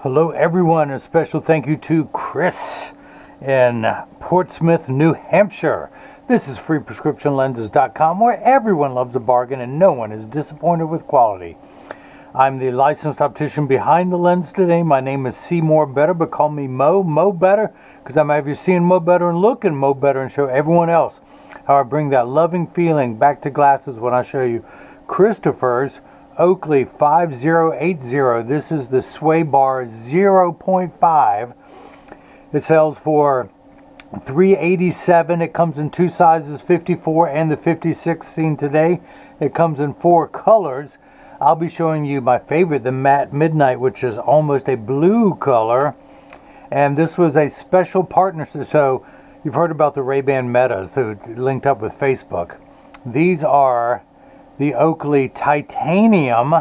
Hello everyone, and a special thank you to Chris in Portsmouth, New Hampshire. This is freeprescriptionlenses.com, where everyone loves a bargain and no one is disappointed with quality. I'm the licensed optician behind the lens today. My name is Seymour Better, but call me Mo Better, because I'm out here seeing Mo Better and looking Mo Better and show everyone else how I bring that loving feeling back to glasses when I show you Christopher's Oakley 5080. This is the Sway Bar 0.5. It sells for $387. It comes in two sizes, 54 and the 56 seen today. It comes in 4 colors. I'll be showing you my favorite, the Matte Midnight, which is almost a blue color. And this was a special partnership. So you've heard about the Ray-Ban Metas who linked up with Facebook. These are the Oakley Titanium,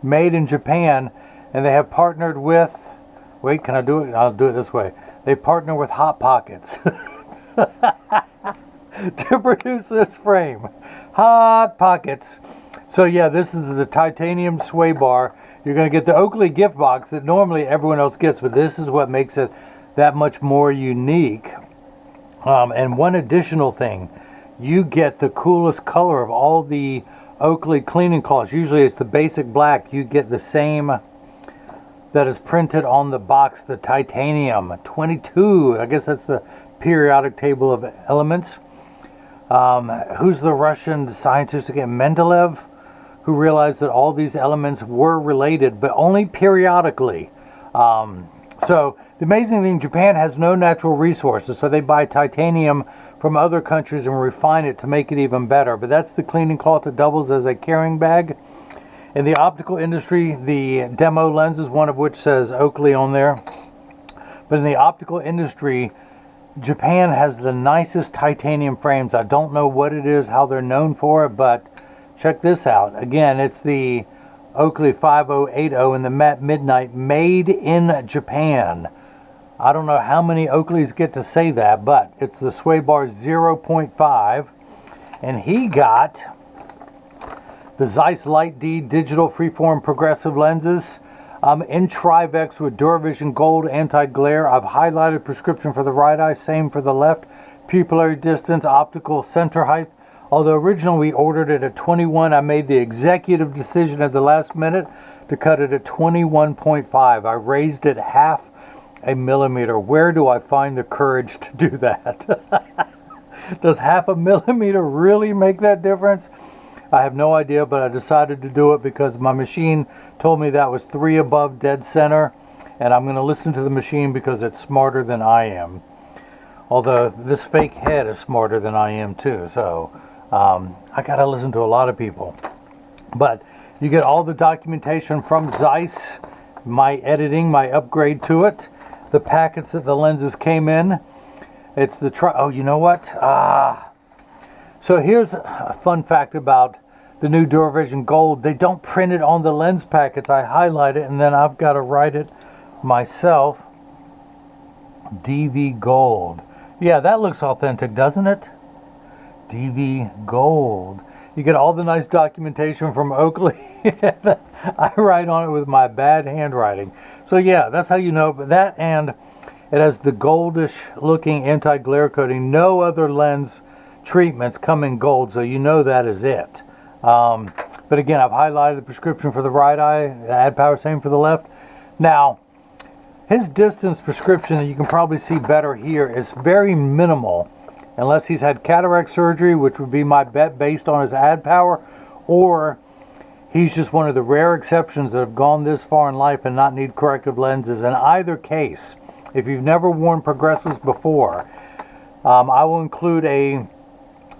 made in Japan, and they have partnered with, wait, can I do it? I'll do it this way. They partner with Hot Pockets to produce this frame. Hot Pockets. So yeah, this is the Titanium Sway Bar. You're going to get the Oakley gift box that normally everyone else gets, but this is what makes it that much more unique. And one additional thing, you get the coolest color of all the Oakley cleaning cloths. Usually it's the basic black. You get the same that is printed on the box, the Titanium 22. I guess that's the periodic table of elements. Who's the Russian scientist again? Mendeleev, who realized that all these elements were related, but only periodically. So the amazing thing, Japan has no natural resources, so they buy titanium from other countries and refine it to make it even better. But that's the cleaning cloth that doubles as a carrying bag. In the optical industry, the demo lenses, one of which says Oakley on there. But in the optical industry, Japan has the nicest titanium frames. I don't know what it is, how they're known for it, but check this out. Again, it's the Oakley 5080 and the Matte Midnight, made in Japan. I don't know how many Oakleys get to say that, but it's the Sway Bar 0.5. And he got the Zeiss Light D digital freeform progressive lenses in Trivex with DuraVision Gold anti-glare. I've highlighted prescription for the right eye, same for the left. Pupillary distance, optical center height. Although originally we ordered it at 21, I made the executive decision at the last minute to cut it at 21.5. I raised it half a millimeter. Where do I find the courage to do that? Does half a millimeter really make that difference? I have no idea, but I decided to do it because my machine told me that was 3 above dead center, and I'm going to listen to the machine because it's smarter than I am. Although this fake head is smarter than I am too, so I gotta listen to a lot of people. But you get all the documentation from Zeiss, my editing, my upgrade to it, the packets that the lenses came in. It's the oh, you know what? So here's a fun fact about the new DuraVision Gold. They don't print it on the lens packets. I highlight it and then I've got to write it myself. DV Gold. Yeah, that looks authentic, doesn't it? DV Gold. You get all the nice documentation from Oakley. I write on it with my bad handwriting. So yeah, that's how you know. But that, and it has the goldish looking anti-glare coating. No other lens treatments come in gold, so you know that is it. But again, I've highlighted the prescription for the right eye, the add power, same for the left. Now, his distance prescription that you can probably see better here is very minimal, unless he's had cataract surgery, which would be my bet based on his add power, or he's just one of the rare exceptions that have gone this far in life and not need corrective lenses. In either case, if you've never worn progressives before, I will include a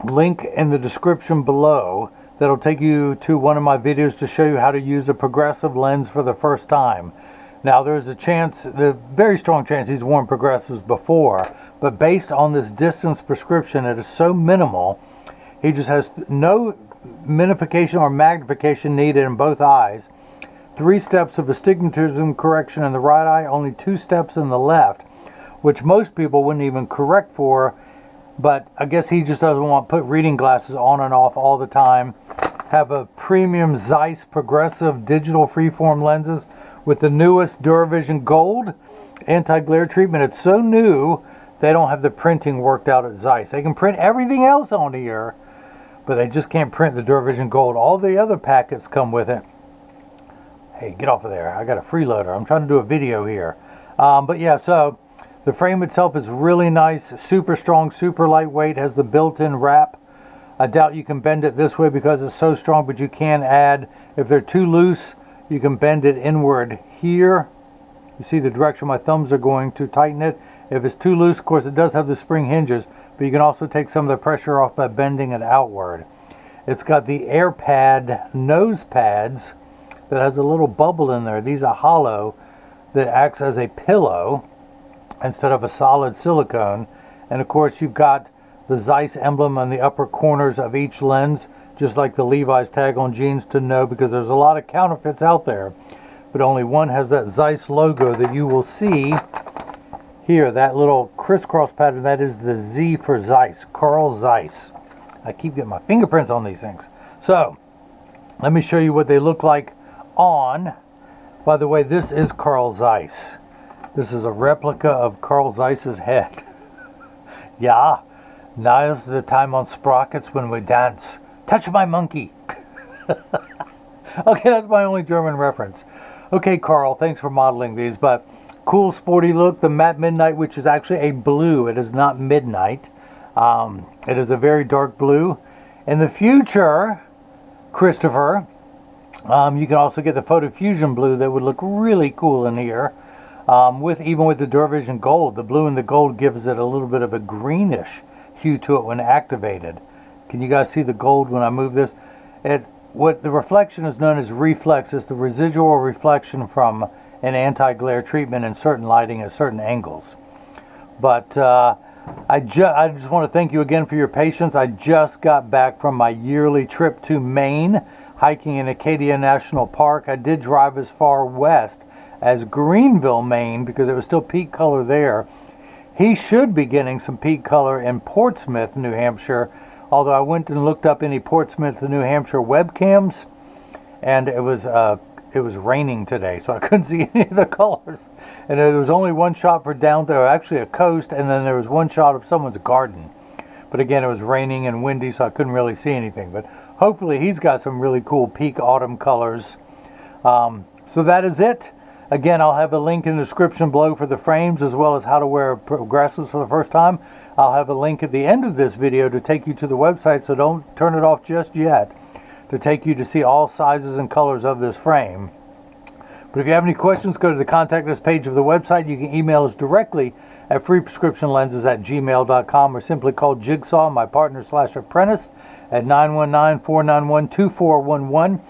link in the description below that'll take you to one of my videos to show you how to use a progressive lens for the first time. Now, there's a chance, the very strong chance he's worn progressives before, but based on this distance prescription, it is so minimal. He just has no minification or magnification needed in both eyes. 3 steps of astigmatism correction in the right eye, only 2 steps in the left, which most people wouldn't even correct for, but I guess he just doesn't want to put reading glasses on and off all the time. Have a premium Zeiss progressive digital freeform lenses with the newest DuraVision Gold anti-glare treatment. It's so new, they don't have the printing worked out at Zeiss. They can print everything else on here, but they just can't print the DuraVision Gold. All the other packets come with it. Hey, get off of there. I got a freeloader. I'm trying to do a video here. But yeah, so the frame itself is really nice, super strong, super lightweight, has the built-in wrap. I doubt you can bend it this way because it's so strong, but you can add, if they're too loose, you can bend it inward here. You see the direction my thumbs are going to tighten it. If it's too loose, of course, it does have the spring hinges, but you can also take some of the pressure off by bending it outward. It's got the air pad nose pads that has a little bubble in there. These are hollow, that acts as a pillow instead of a solid silicone. And of course, you've got the Zeiss emblem on the upper corners of each lens, just like the Levi's tag on jeans, to know, because there's a lot of counterfeits out there, but only one has that Zeiss logo that you will see here, that little crisscross pattern. That is the Z for Zeiss, Carl Zeiss. I keep getting my fingerprints on these things. So let me show you what they look like on. By the way, this is Carl Zeiss. This is a replica of Carl Zeiss's head. Yeah, now's the time on sprockets when we dance. Touch my monkey. Okay, that's my only German reference. Okay, Carl, thanks for modeling these, but cool sporty look. The matte midnight, which is actually a blue. It is not midnight. It is a very dark blue. In the future, Christopher, you can also get the photo fusion blue that would look really cool in here. Even with the DuraVision Gold, the blue and the gold gives it a little bit of a greenish hue to it when activated. Can you guys see the gold when I move this? What the reflection is known as reflex. It's the residual reflection from an anti-glare treatment in certain lighting at certain angles. But I just want to thank you again for your patience. I just got back from my yearly trip to Maine, hiking in Acadia National Park. I did drive as far west as Greenville, Maine, because it was still peak color there. He should be getting some peak color in Portsmouth, New Hampshire, although I went and looked up any Portsmouth, New Hampshire webcams, and it was raining today, so I couldn't see any of the colors. And there was only one shot for down there, actually a coast, and then there was one shot of someone's garden. But again, it was raining and windy, so I couldn't really see anything. But hopefully he's got some really cool peak autumn colors. So that is it. Again, I'll have a link in the description below for the frames, as well as how to wear progressives for the first time. I'll have a link at the end of this video to take you to the website, so don't turn it off just yet, to take you to see all sizes and colors of this frame. But if you have any questions, go to the contact us page of the website. You can email us directly at freeprescriptionlenses@gmail.com, or simply call Jigsaw, my partner/apprentice, at 919-491-2411.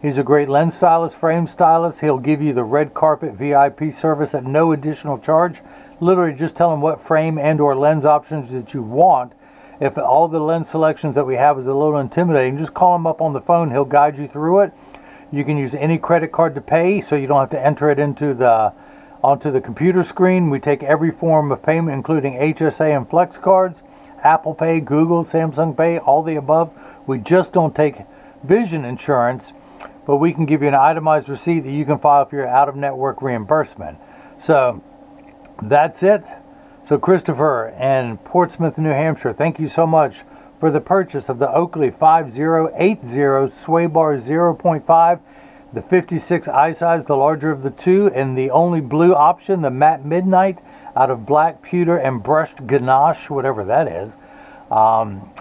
He's a great lens stylist, frame stylist. He'll give you the red carpet VIP service at no additional charge. Literally just tell him what frame and or lens options that you want. If all the lens selections that we have is a little intimidating, just call him up on the phone. He'll guide you through it. You can use any credit card to pay, so you don't have to enter it onto the computer screen. We take every form of payment, including HSA and Flex cards, Apple Pay, Google, Samsung Pay, all the above. We just don't take vision insurance, but we can give you an itemized receipt that you can file for your out-of-network reimbursement. So that's it. So Christopher and Portsmouth, New Hampshire, thank you so much for the purchase of the Oakley 5080 Sway Bar 0.5, the 56 eye size, the larger of the two, and the only blue option, the matte midnight, out of black pewter and brushed ganache, whatever that is,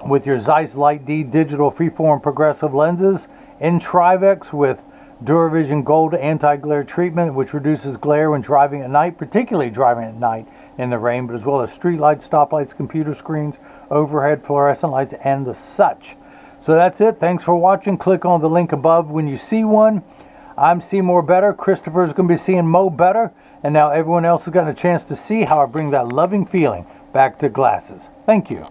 with your Zeiss Light D digital freeform progressive lenses in Trivex with DuraVision Gold anti-glare treatment, which reduces glare when driving at night, particularly driving at night in the rain, but as well as street lights, stoplights, computer screens, overhead fluorescent lights, and the such. So that's it. Thanks for watching. Click on the link above when you see one. I'm Seymour Better. Christopher's going to be seeing Mo Better. And now everyone else has gotten a chance to see how I bring that loving feeling back to glasses. Thank you.